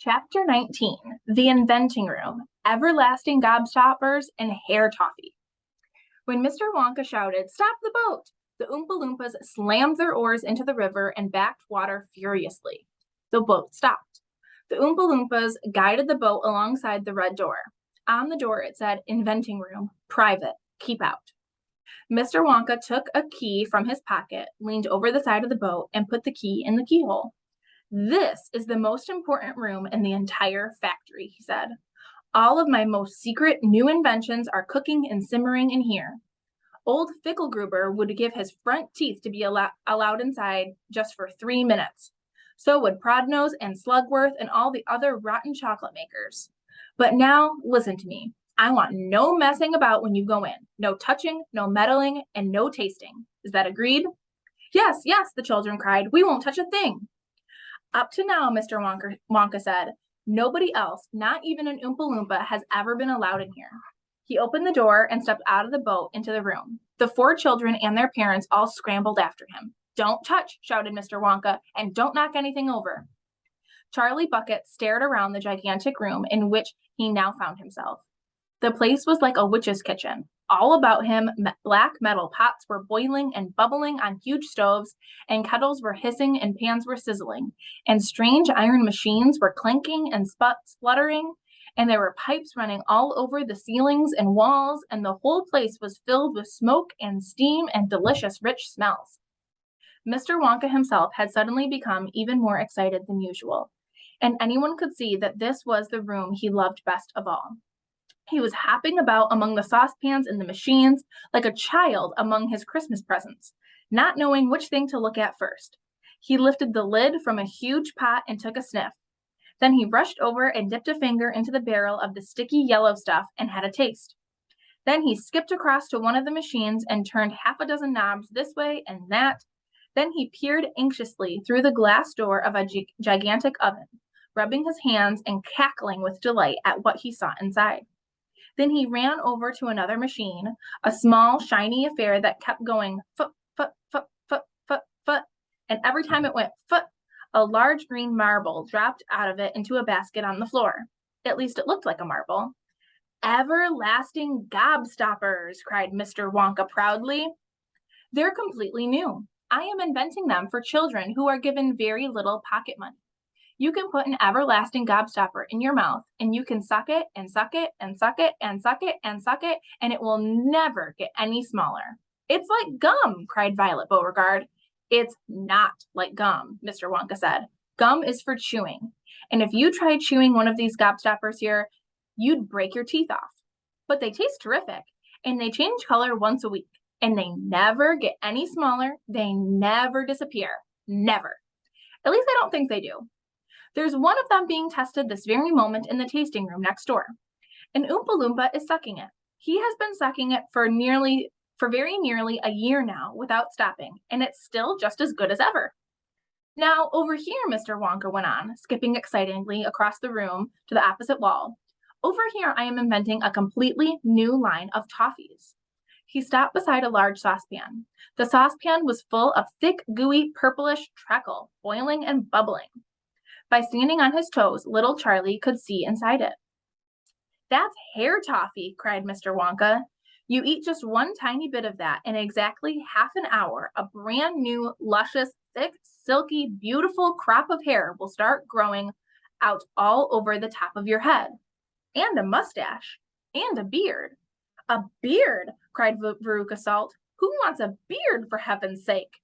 Chapter 19, The Inventing Room, Everlasting Gobstoppers, and Hair Toffee. When Mr. Wonka shouted, "Stop the boat!" the Oompa Loompas slammed their oars into the river and backed water furiously. The boat stopped. The Oompa Loompas guided the boat alongside the red door. On the door it said, "Inventing Room, Private, Keep Out." Mr. Wonka took a key from his pocket, leaned over the side of the boat, and put the key in the keyhole. "This is the most important room in the entire factory," he said. "All of my most secret new inventions are cooking and simmering in here." Old Fickelgruber would give his front teeth to be allowed inside just for 3 minutes. So would Prodnose and Slugworth and all the other rotten chocolate makers. But now, listen to me. I want no messing about when you go in. No touching, no meddling, and no tasting. Is that agreed? "Yes, yes," the children cried. "We won't touch a thing." "Up to now," Mr. Wonka said, "nobody else, not even an Oompa Loompa, has ever been allowed in here." He opened the door and stepped out of the boat into the room. The 4 children and their parents all scrambled after him. "Don't touch," shouted Mr. Wonka, "and don't knock anything over." Charlie Bucket stared around the gigantic room in which he now found himself. The place was like a witch's kitchen. All about him, black metal pots were boiling and bubbling on huge stoves, and kettles were hissing and pans were sizzling, and strange iron machines were clanking and spluttering, and there were pipes running all over the ceilings and walls, and the whole place was filled with smoke and steam and delicious rich smells. Mr. Wonka himself had suddenly become even more excited than usual, and anyone could see that this was the room he loved best of all. He was hopping about among the saucepans and the machines like a child among his Christmas presents, not knowing which thing to look at first. He lifted the lid from a huge pot and took a sniff. Then he rushed over and dipped a finger into the barrel of the sticky yellow stuff and had a taste. Then he skipped across to one of the machines and turned half a dozen knobs this way and that. Then he peered anxiously through the glass door of a gigantic oven, rubbing his hands and cackling with delight at what he saw inside. Then he ran over to another machine, a small, shiny affair that kept going foot, foot, foot, foot, foot, foot, and every time it went foot, a large green marble dropped out of it into a basket on the floor. At least it looked like a marble. "Everlasting Gobstoppers," cried Mr. Wonka proudly. "They're completely new. I am inventing them for children who are given very little pocket money. You can put an everlasting gobstopper in your mouth, and you can suck it and suck it and suck it and suck it and suck it, and it will never get any smaller." "It's like gum," cried Violet Beauregard. "It's not like gum," Mr. Wonka said. "Gum is for chewing, and if you tried chewing one of these gobstoppers here, you'd break your teeth off. But they taste terrific, and they change color once a week, and they never get any smaller. They never disappear. Never. At least I don't think they do. There's one of them being tested this very moment in the tasting room next door. An Oompa Loompa is sucking it. He has been sucking it for very nearly a year now without stopping, and it's still just as good as ever. Now, over here," Mr. Wonka went on, skipping excitedly across the room to the opposite wall. "Over here I am inventing a completely new line of toffees." He stopped beside a large saucepan. The saucepan was full of thick, gooey, purplish treacle, boiling and bubbling. By standing on his toes, little Charlie could see inside it. "That's hair toffee," cried Mr. Wonka. "You eat just one tiny bit of that, and in exactly half an hour, a brand new, luscious, thick, silky, beautiful crop of hair will start growing out all over the top of your head. And a mustache. And a beard." "A beard!" cried Veruca Salt. "Who wants a beard, for heaven's sake?"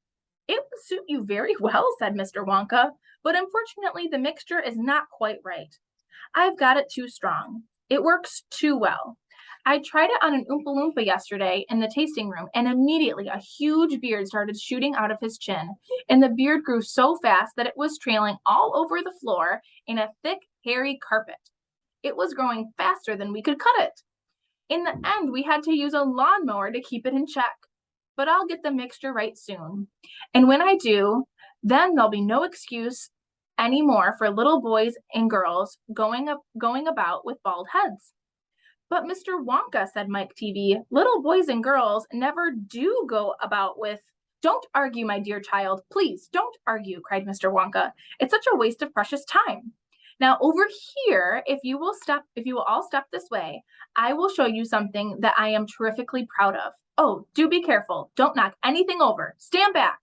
"It will suit you very well," said Mr. Wonka, "but unfortunately the mixture is not quite right. I've got it too strong. It works too well. I tried it on an Oompa Loompa yesterday in the tasting room, and immediately a huge beard started shooting out of his chin, and the beard grew so fast that it was trailing all over the floor in a thick, hairy carpet. It was growing faster than we could cut it. In the end, we had to use a lawnmower to keep it in check. But I'll get the mixture right soon. And when I do, then there'll be no excuse anymore for little boys and girls going about with bald heads." "But Mr. Wonka," said Mike TV, "little boys and girls never do go about with—" "Don't argue, my dear child. Please, don't argue," cried Mr. Wonka. "It's such a waste of precious time. Now over here, if you will all step this way, I will show you something that I am terrifically proud of. Oh, do be careful. Don't knock anything over. Stand back.